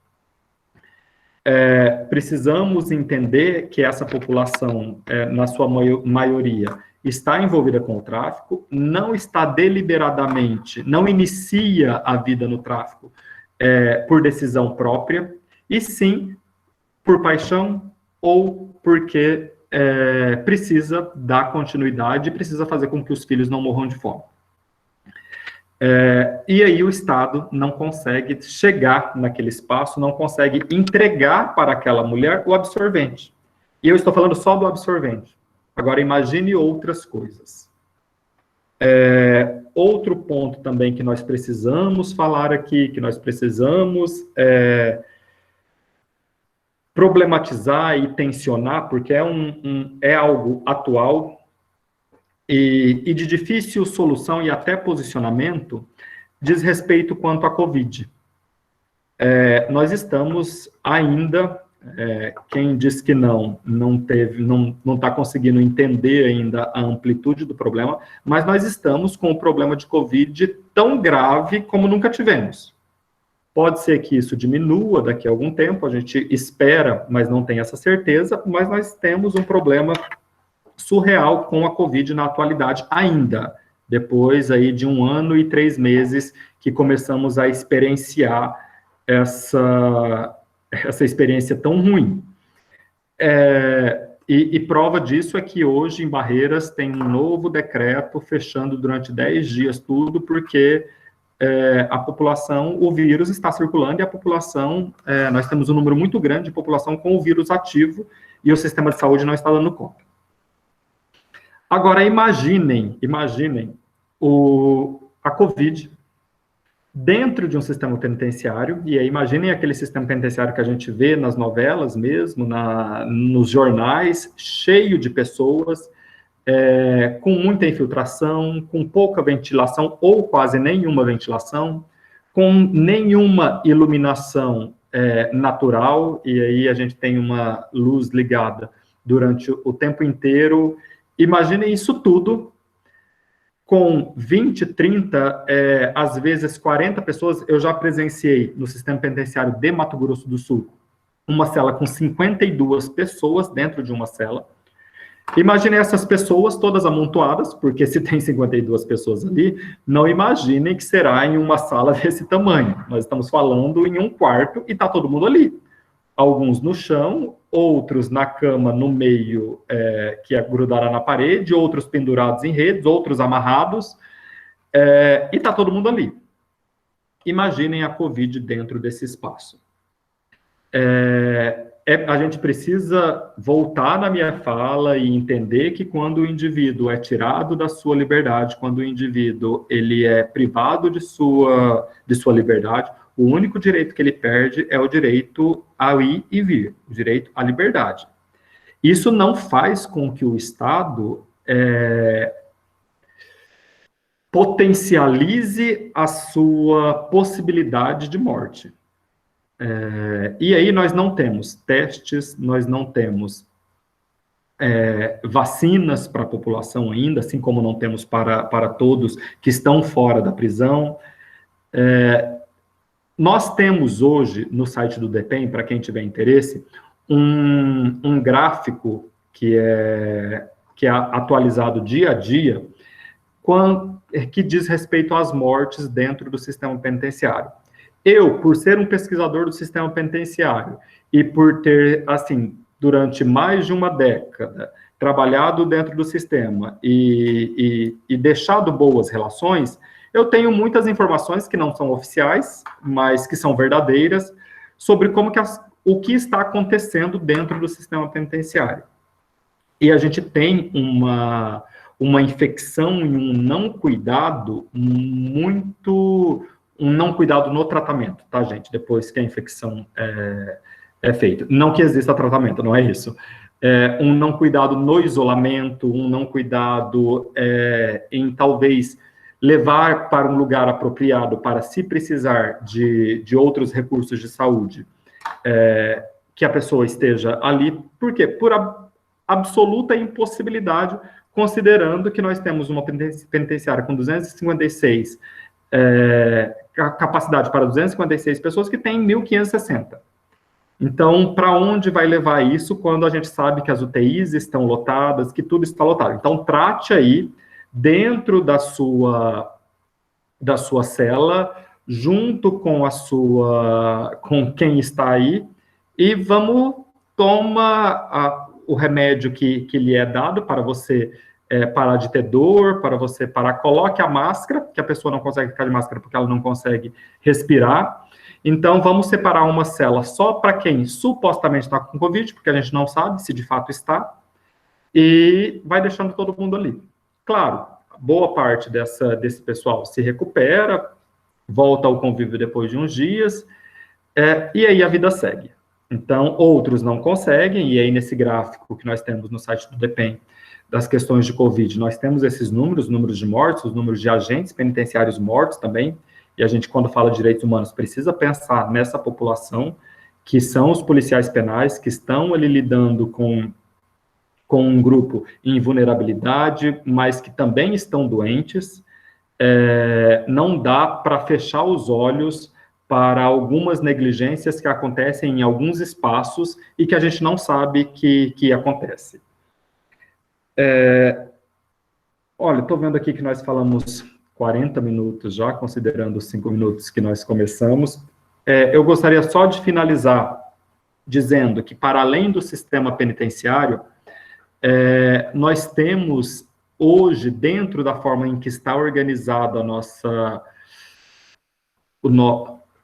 Precisamos entender que essa população, na sua maioria, está envolvida com o tráfico, não está deliberadamente, não inicia a vida no tráfico por decisão própria, e sim por paixão ou porque precisa dar continuidade, precisa fazer com que os filhos não morram de fome. E aí o Estado não consegue chegar naquele espaço, não consegue entregar para aquela mulher o absorvente. E eu estou falando só do absorvente. Agora imagine outras coisas. Outro ponto também que nós precisamos falar aqui, que nós precisamos problematizar e tensionar, porque é algo atual e de difícil solução e até posicionamento, diz respeito quanto à Covid. Nós estamos ainda, quem diz que não está conseguindo entender ainda a amplitude do problema, mas nós estamos com o problema de Covid tão grave como nunca tivemos. Pode ser que isso diminua daqui a algum tempo, a gente espera, mas não tem essa certeza, mas nós temos um problema surreal com a Covid na atualidade ainda, depois aí de 1 ano e 3 meses que começamos a experienciar essa experiência tão ruim. E prova disso é que hoje em Barreiras tem um novo decreto fechando durante 10 dias tudo, porque a população, o vírus está circulando e a população, nós temos um número muito grande de população com o vírus ativo e o sistema de saúde não está dando conta. Agora, imaginem a Covid dentro de um sistema penitenciário, e aí imaginem aquele sistema penitenciário que a gente vê nas novelas mesmo, nos jornais, cheio de pessoas, com muita infiltração, com pouca ventilação ou quase nenhuma ventilação, com nenhuma iluminação natural, e aí a gente tem uma luz ligada durante o tempo inteiro. Imaginem isso tudo com 20, 30, às vezes 40 pessoas. Eu já presenciei no sistema penitenciário de Mato Grosso do Sul uma cela com 52 pessoas dentro de uma cela. Imaginem essas pessoas todas amontoadas, porque se tem 52 pessoas ali, não imaginem que será em uma sala desse tamanho. Nós estamos falando em um quarto e está todo mundo ali. Alguns no chão, outros na cama no meio, que é grudada na parede, outros pendurados em redes, outros amarrados, e está todo mundo ali. Imaginem a Covid dentro desse espaço. A gente precisa voltar na minha fala e entender que quando o indivíduo é tirado da sua liberdade, quando o indivíduo ele é privado de sua liberdade, o único direito que ele perde é o direito a ir e vir, o direito à liberdade. Isso não faz com que o Estado potencialize a sua possibilidade de morte. E aí nós não temos testes, nós não temos vacinas para a população ainda, assim como não temos para todos que estão fora da prisão. Nós temos hoje, no site do DEPEN, para quem tiver interesse, um gráfico que é atualizado dia a dia, que diz respeito às mortes dentro do sistema penitenciário. Eu, por ser um pesquisador do sistema penitenciário e por ter, assim, durante mais de uma década, trabalhado dentro do sistema e deixado boas relações, eu tenho muitas informações que não são oficiais, mas que são verdadeiras, sobre o que está acontecendo dentro do sistema penitenciário. E a gente tem uma infecção e um não cuidado um não cuidado no tratamento, tá, gente? Depois que a infecção é feita. Não que exista tratamento, não é isso. Um não cuidado no isolamento, um não cuidado em talvez levar para um lugar apropriado para, se precisar de outros recursos de saúde, que a pessoa esteja ali. Por quê? Por absoluta impossibilidade, considerando que nós temos uma penitenciária com 256 capacidade para 256 pessoas, que tem 1.560. Então, para onde vai levar isso quando a gente sabe que as UTIs estão lotadas, que tudo está lotado? Então, trate aí, dentro da sua cela, junto com com quem está aí, e toma o remédio que lhe é dado para você parar de ter dor, para você parar, coloque a máscara, que a pessoa não consegue ficar de máscara porque ela não consegue respirar. Então, vamos separar uma cela só para quem supostamente está com Covid, porque a gente não sabe se de fato está, e vai deixando todo mundo ali. Claro, boa parte desse pessoal se recupera, volta ao convívio depois de uns dias, e aí a vida segue. Então, outros não conseguem, e aí nesse gráfico que nós temos no site do DEPEN, das questões de Covid, nós temos esses números de mortes, os números de agentes penitenciários mortos também, e a gente, quando fala de direitos humanos, precisa pensar nessa população, que são os policiais penais, que estão ali lidando com um grupo em vulnerabilidade, mas que também estão doentes. Não dá para fechar os olhos para algumas negligências que acontecem em alguns espaços e que a gente não sabe que acontece. Olha, estou vendo aqui que nós falamos 40 minutos já, considerando os 5 minutos que nós começamos. Eu gostaria só de finalizar dizendo que, para além do sistema penitenciário, nós temos hoje, dentro da forma em que está organizada o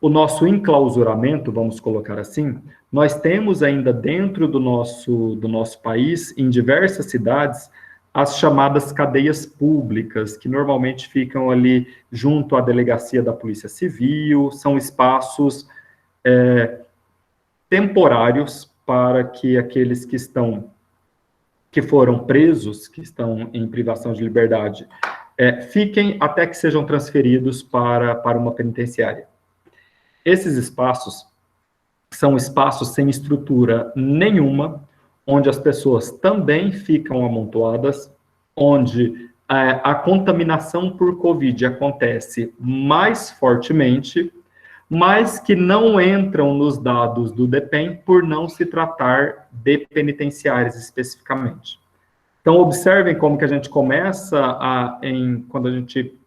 nosso enclausuramento, vamos colocar assim, nós temos ainda dentro do nosso país, em diversas cidades, as chamadas cadeias públicas, que normalmente ficam ali junto à delegacia da Polícia Civil, são espaços temporários para que aqueles que foram presos, que estão em privação de liberdade, fiquem até que sejam transferidos para uma penitenciária. Esses espaços são espaços sem estrutura nenhuma, onde as pessoas também ficam amontoadas, onde a contaminação por Covid acontece mais fortemente, mas que não entram nos dados do DEPEN por não se tratar de penitenciárias especificamente. Então, observem como que a gente começa quando a gente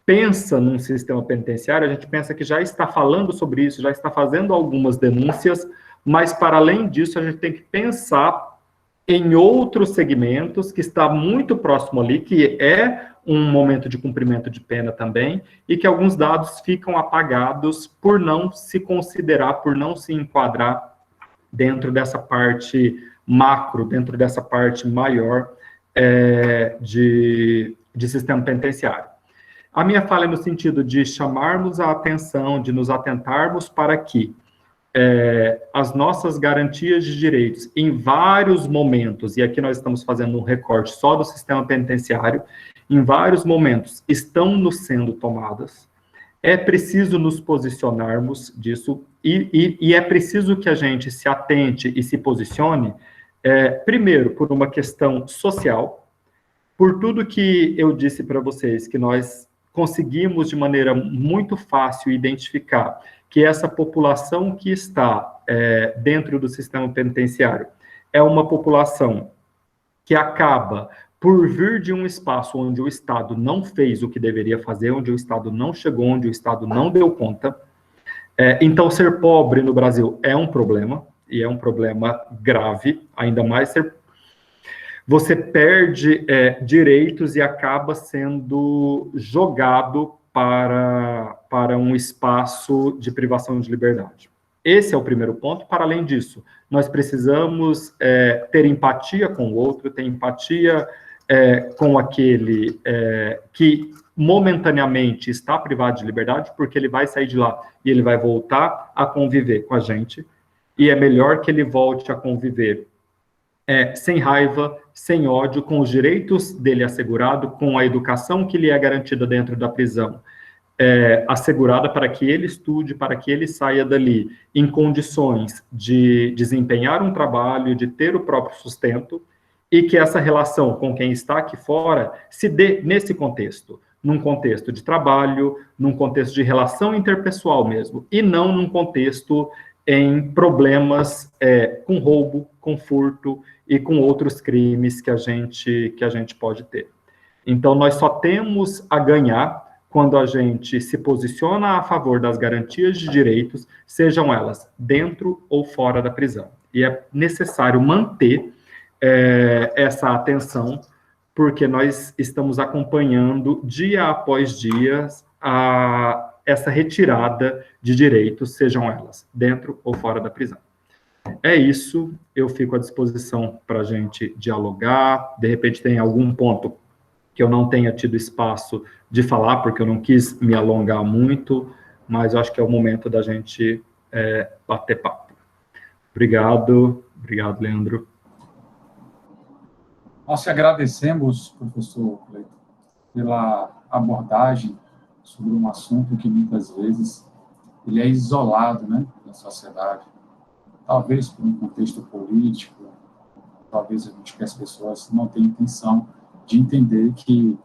pensa num sistema penitenciário, a gente pensa que já está falando sobre isso, já está fazendo algumas denúncias, mas, para além disso, a gente tem que pensar em outros segmentos que está muito próximo ali, que é um momento de cumprimento de pena também, e que alguns dados ficam apagados por não se considerar, por não se enquadrar dentro dessa parte macro, dentro dessa parte maior de sistema penitenciário. A minha fala é no sentido de chamarmos a atenção, de nos atentarmos para que as nossas garantias de direitos, em vários momentos, e aqui nós estamos fazendo um recorte só do sistema penitenciário, em vários momentos estão nos sendo tomadas. É preciso nos posicionarmos disso, e é preciso que a gente se atente e se posicione, primeiro, por uma questão social, por tudo que eu disse para vocês, que nós conseguimos de maneira muito fácil identificar que essa população que está dentro do sistema penitenciário é uma população que acaba por vir de um espaço onde o Estado não fez o que deveria fazer, onde o Estado não chegou, onde o Estado não deu conta. Então, ser pobre no Brasil é um problema, e é um problema grave, ainda mais você perde direitos e acaba sendo jogado para um espaço de privação de liberdade. Esse é o primeiro ponto. Para além disso, nós precisamos ter empatia com o outro, ter empatia com aquele que momentaneamente está privado de liberdade, porque ele vai sair de lá e ele vai voltar a conviver com a gente, e é melhor que ele volte a conviver sem raiva, sem ódio, com os direitos dele assegurado, com a educação que lhe é garantida dentro da prisão, assegurada para que ele estude, para que ele saia dali em condições de desempenhar um trabalho, de ter o próprio sustento, e que essa relação com quem está aqui fora se dê nesse contexto, num contexto de trabalho, num contexto de relação interpessoal mesmo, e não num contexto em problemas com roubo, com furto e com outros crimes que a gente pode ter. Então, nós só temos a ganhar quando a gente se posiciona a favor das garantias de direitos, sejam elas dentro ou fora da prisão. E é necessário manter essa atenção, porque nós estamos acompanhando dia após dia essa retirada de direitos, sejam elas dentro ou fora da prisão. É isso, eu fico à disposição para a gente dialogar, de repente tem algum ponto que eu não tenha tido espaço de falar, porque eu não quis me alongar muito, mas eu acho que é o momento da gente bater papo. Obrigado, Leandro. Nós te agradecemos, professor Cleiton, pela abordagem sobre um assunto que muitas vezes ele é isolado, né, da sociedade. Talvez por um contexto político, talvez as pessoas não tenham intenção de entender que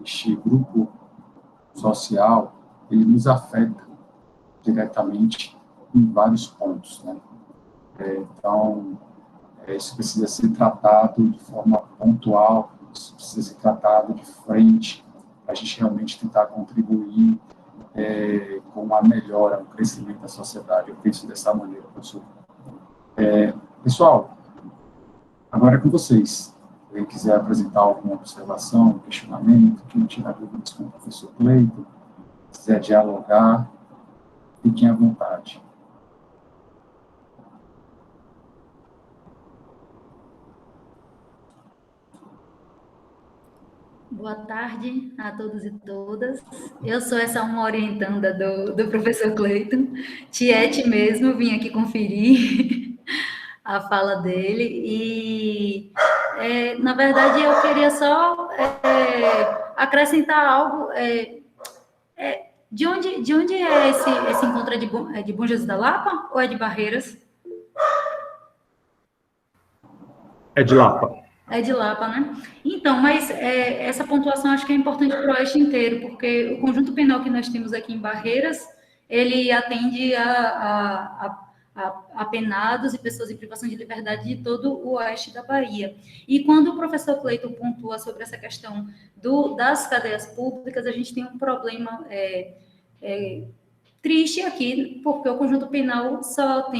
este grupo social, ele nos afeta diretamente em vários pontos, né? Então, isso precisa ser tratado de forma pontual, isso precisa ser tratado de frente, para a gente realmente tentar contribuir com a melhora, o crescimento da sociedade. Eu penso dessa maneira, professor. Pessoal, agora é com vocês. Quem quiser apresentar alguma observação, questionamento, quem tiver dúvidas com o professor Cleiton, quiser dialogar, fiquem à vontade. Boa tarde a todos e todas. Eu sou essa uma orientanda do professor Cleiton, Tiete mesmo, vim aqui conferir a fala dele e, na verdade, eu queria só acrescentar algo. De onde é esse encontro? É de Bom Jesus da Lapa ou é de Barreiras? É de Lapa. É de Lapa, né? Então, mas essa pontuação acho que é importante para o Oeste inteiro, porque o conjunto penal que nós temos aqui em Barreiras, ele atende a penados e pessoas em privação de liberdade de todo o Oeste da Bahia. E quando o professor Cleiton pontua sobre essa questão das cadeias públicas, a gente tem um problema triste aqui, porque o conjunto penal só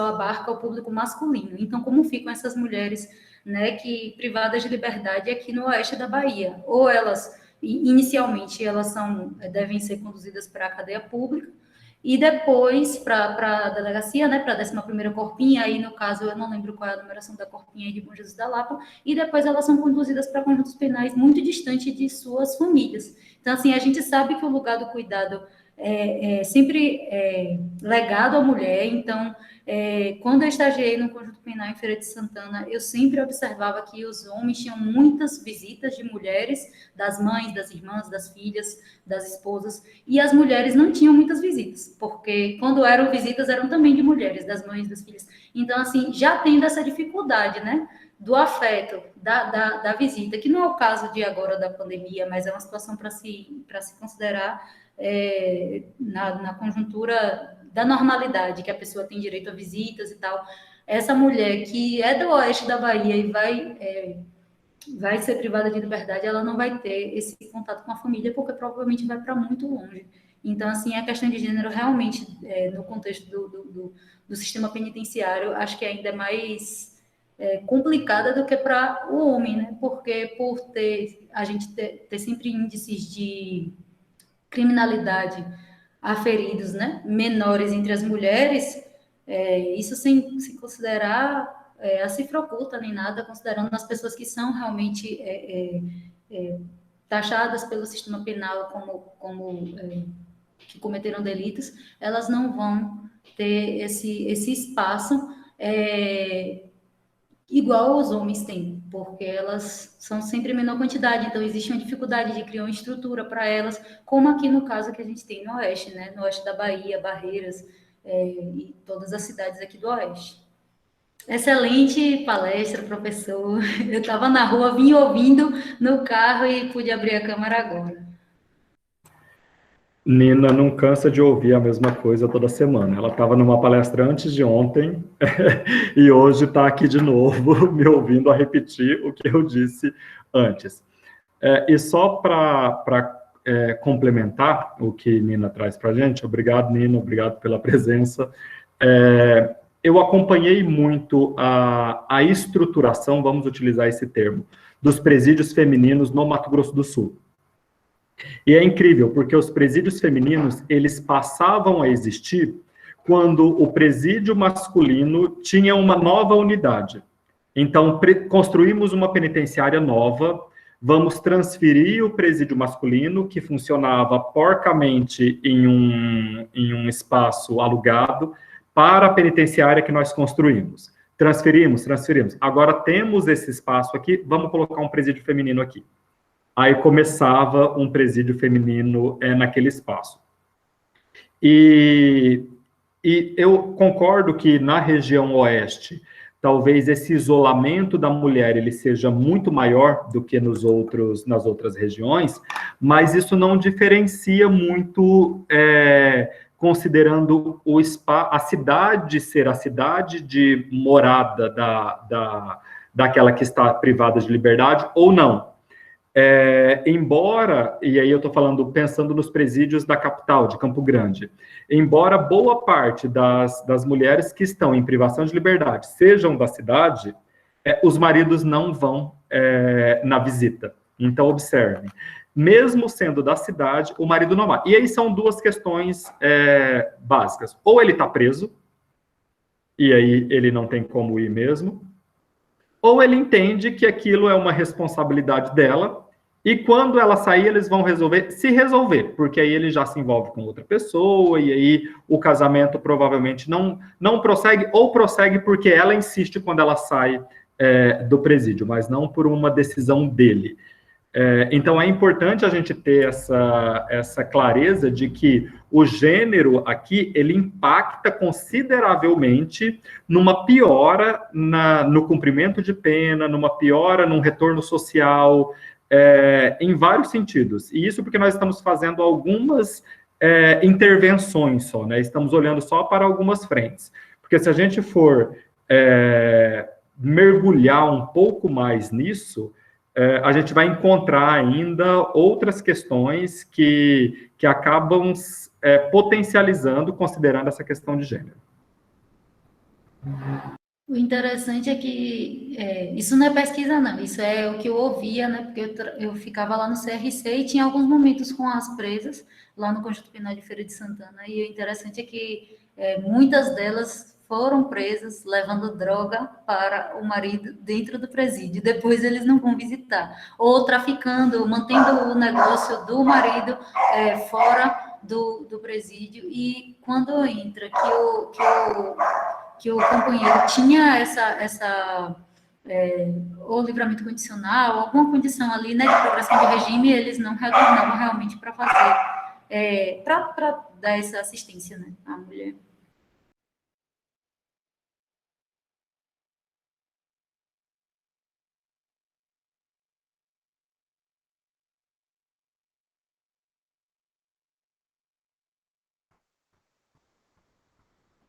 abarca o público masculino. Então, como ficam essas mulheres, né, que privadas de liberdade aqui no Oeste da Bahia? Ou elas, inicialmente, devem ser conduzidas para a cadeia pública, e depois para a delegacia, né, para a 11ª Corpinha, aí no caso eu não lembro qual é a numeração da Corpinha de Bom Jesus da Lapa, e depois elas são conduzidas para conjuntos penais muito distantes de suas famílias. Então, assim, a gente sabe que o lugar do cuidado é sempre legado à mulher. Então, quando eu estagiei no Conjunto Penal em Feira de Santana, eu sempre observava que os homens tinham muitas visitas de mulheres, das mães, das irmãs, das filhas, das esposas, e as mulheres não tinham muitas visitas, porque quando eram visitas, eram também de mulheres, das mães, das filhas. Então, assim, já tendo essa dificuldade, né, do afeto, da visita, que não é o caso de agora da pandemia, mas é uma situação para se considerar na conjuntura da normalidade, que a pessoa tem direito a visitas e tal. Essa mulher que é do Oeste da Bahia e vai ser privada de liberdade, ela não vai ter esse contato com a família, porque provavelmente vai para muito longe. Então, assim, a questão de gênero realmente, no contexto do sistema penitenciário, acho que ainda é mais complicada do que para o homem, né? Porque a gente ter sempre índices de criminalidade aferidos, né, menores entre as mulheres, isso sem considerar a cifra oculta nem nada, considerando as pessoas que são realmente taxadas pelo sistema penal como que cometeram delitos, elas não vão ter esse espaço igual os homens têm, porque elas são sempre em menor quantidade, então existe uma dificuldade de criar uma estrutura para elas, como aqui no caso que a gente tem no Oeste, né? No Oeste da Bahia, Barreiras, e todas as cidades aqui do Oeste. Excelente palestra, professor. Eu estava na rua, vim ouvindo no carro e pude abrir a câmera agora. Nina não cansa de ouvir a mesma coisa toda semana. Ela estava numa palestra antes de ontem e hoje está aqui de novo, me ouvindo a repetir o que eu disse antes. E só para complementar o que Nina traz para a gente, obrigado, Nina, obrigado pela presença. Eu acompanhei muito a estruturação, vamos utilizar esse termo, dos presídios femininos no Mato Grosso do Sul. E é incrível, porque os presídios femininos, eles passavam a existir quando o presídio masculino tinha uma nova unidade. Então, construímos uma penitenciária nova, vamos transferir o presídio masculino, que funcionava porcamente em um espaço alugado, para a penitenciária que nós construímos. Transferimos. Agora temos esse espaço aqui, vamos colocar um presídio feminino aqui. Aí começava um presídio feminino naquele espaço. E eu concordo que na região oeste, talvez esse isolamento da mulher ele seja muito maior do que nas outras regiões, mas isso não diferencia muito, considerando a cidade ser a cidade de morada daquela que está privada de liberdade ou não. Embora, e aí eu estou falando, pensando nos presídios da capital, de Campo Grande, embora boa parte das mulheres que estão em privação de liberdade sejam da cidade, os maridos não vão na visita. Então, observem, mesmo sendo da cidade, o marido não vai. E aí são duas questões básicas. Ou ele está preso, e aí ele não tem como ir mesmo, ou ele entende que aquilo é uma responsabilidade dela, e quando ela sair, eles vão se resolver, porque aí ele já se envolve com outra pessoa, e aí o casamento provavelmente não prossegue, ou prossegue porque ela insiste quando ela sai do presídio, mas não por uma decisão dele. Então, é importante a gente ter essa clareza de que o gênero aqui, ele impacta consideravelmente numa piora no cumprimento de pena, numa piora num retorno social, em vários sentidos. E isso porque nós estamos fazendo algumas intervenções só, né? Estamos olhando só para algumas frentes. Porque se a gente for mergulhar um pouco mais nisso, a gente vai encontrar ainda outras questões que acabam potencializando, considerando essa questão de gênero. O interessante é que isso não é pesquisa, não, isso é o que eu ouvia, né, porque eu ficava lá no CRC e tinha alguns momentos com as presas, lá no Conjunto Penal de Feira de Santana, e o interessante é que muitas delas foram presas levando droga para o marido dentro do presídio, depois eles não vão visitar, ou traficando, mantendo o negócio do marido fora do presídio, e quando entra que o companheiro tinha ou livramento condicional, alguma condição ali, né, de progressão de regime, eles não retornavam realmente para fazer, para dar essa assistência, né, à mulher.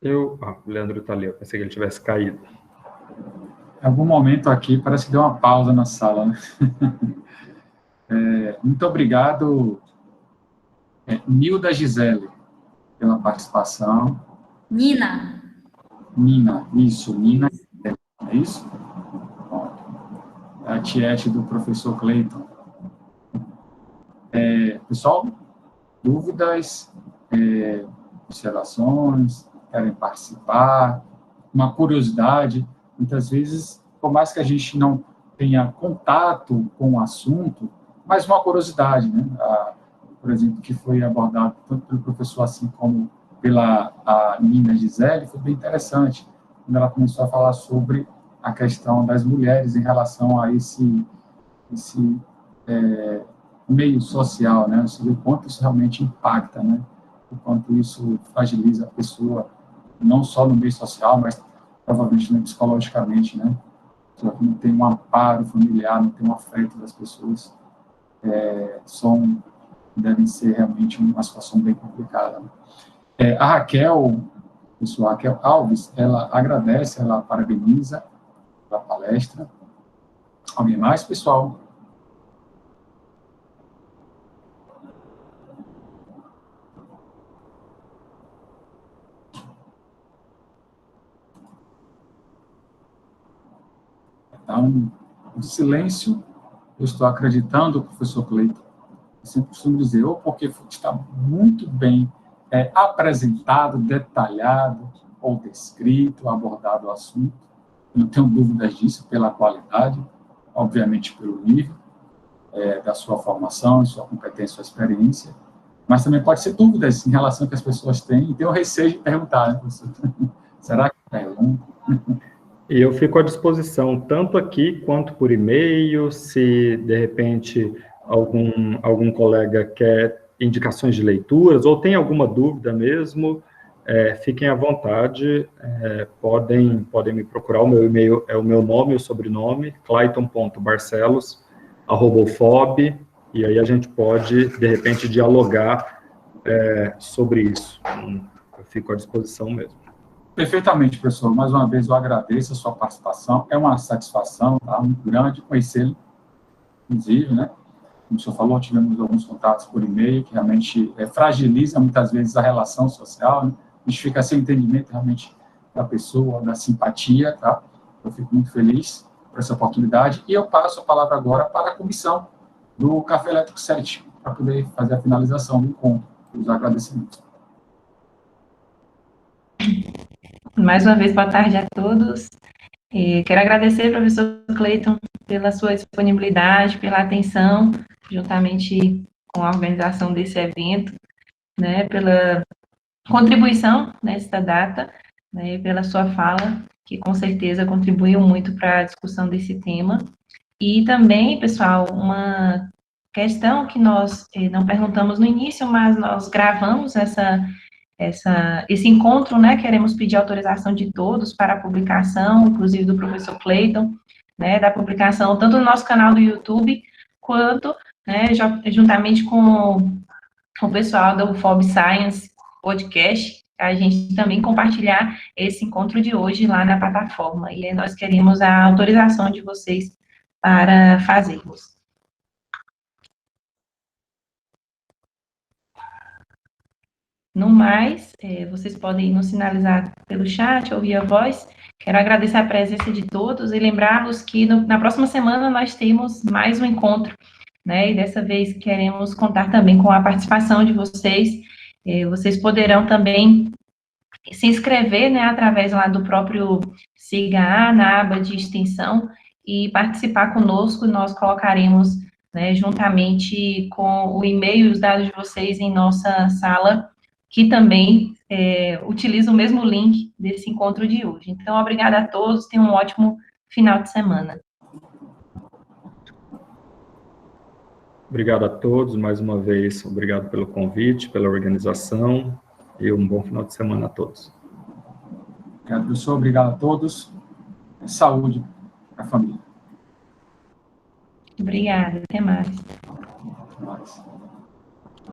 O Leandro está ali, eu pensei que ele tivesse caído. Em algum momento aqui, parece que deu uma pausa na sala, né? Muito obrigado, Nilda Gisele, pela participação. Nina, Isso, Nina, é isso? Bom, a tiete do professor Cleiton. Pessoal, dúvidas, observações, querem participar, uma curiosidade, muitas vezes, por mais que a gente não tenha contato com o assunto, mas uma curiosidade, né? Por exemplo, que foi abordado tanto pelo professor assim como pela Nina Gisele, foi bem interessante, quando ela começou a falar sobre a questão das mulheres em relação a esse meio social, né? Você vê o quanto isso realmente impacta, né? O quanto isso fragiliza a pessoa, não só no meio social, mas provavelmente psicologicamente, né? Só que não tem um amparo familiar, não tem um afeto das pessoas, devem ser realmente uma situação bem complicada. A Raquel, pessoal, Raquel Alves, ela agradece, ela parabeniza pela palestra. Alguém mais, pessoal? Então, o silêncio, eu estou acreditando, professor Cleiton, eu sempre costumo dizer, ou porque está muito bem apresentado, detalhado, ou descrito, abordado o assunto, não tenho dúvidas disso, pela qualidade, obviamente pelo nível da sua formação, sua competência, sua experiência, mas também pode ser dúvidas em relação ao que as pessoas têm, e tenho receio de perguntar, né, professor? Será que pergunta? E eu fico à disposição, tanto aqui quanto por e-mail, se de repente algum colega quer indicações de leituras, ou tem alguma dúvida mesmo, fiquem à vontade, podem me procurar, o meu e-mail é o meu nome e o sobrenome, clayton.barcelos@ufob, e aí a gente pode, de repente, dialogar sobre isso. Eu fico à disposição mesmo. Perfeitamente, professor. Mais uma vez, eu agradeço a sua participação. É uma satisfação, tá? Muito grande conhecê-lo, inclusive, né? Como o senhor falou, tivemos alguns contatos por e-mail, que realmente fragiliza, muitas vezes, a relação social, né? A gente fica sem entendimento, realmente, da pessoa, da simpatia, tá? Eu fico muito feliz por essa oportunidade. E eu passo a palavra agora para a comissão do Café Elétrico 7, para poder fazer a finalização do encontro, os agradecimentos. Mais uma vez, boa tarde a todos. Quero agradecer ao professor Cleiton pela sua disponibilidade, pela atenção, juntamente com a organização desse evento, né, pela contribuição nesta data, né, pela sua fala, que com certeza contribuiu muito para a discussão desse tema. E também, pessoal, uma questão que nós não perguntamos no início, mas nós gravamos esse encontro, né, queremos pedir autorização de todos para a publicação, inclusive do professor Cleiton, né, da publicação tanto no nosso canal do YouTube, quanto, né, juntamente com o pessoal do UFOB Science Podcast, a gente também compartilhar esse encontro de hoje lá na plataforma, e aí nós queremos a autorização de vocês para fazermos. No mais, vocês podem nos sinalizar pelo chat ou via voz. Quero agradecer a presença de todos e lembrá-los que na próxima semana nós temos mais um encontro, né? E dessa vez queremos contar também com a participação de vocês. Vocês poderão também se inscrever, né, através lá do próprio SIGA, na aba de extensão, e participar conosco. Nós colocaremos, né, juntamente com o e-mail e os dados de vocês em nossa sala, que também utiliza o mesmo link desse encontro de hoje. Então, obrigada a todos, tenham um ótimo final de semana. Obrigado a todos, mais uma vez, obrigado pelo convite, pela organização, e um bom final de semana a todos. Obrigado, professor, obrigado a todos. Saúde para a família. Obrigada, até mais. Até mais.